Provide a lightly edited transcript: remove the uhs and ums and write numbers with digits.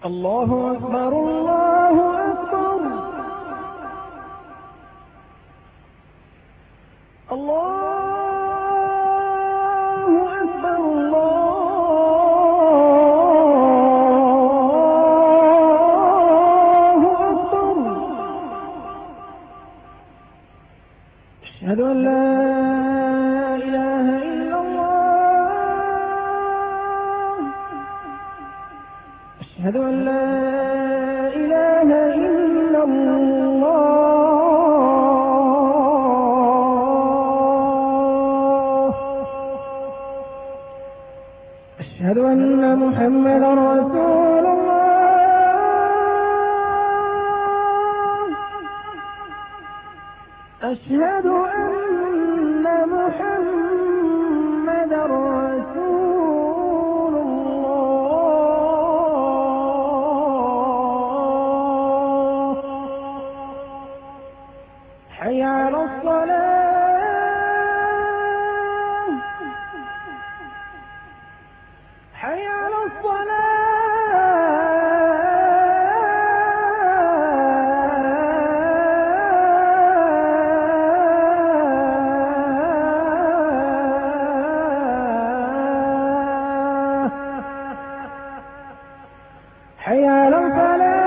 الله أكبر الله أكبر الله أكبر الله أكبر. أشهد أن لا إله إلا الله. أشهد أن لا إله إلا الله. أشهد أن محمدا رسول الله. أشهد أن محمدا رسول الله. حي على الصلاة. حي على الصلاة. حي على الفلاح.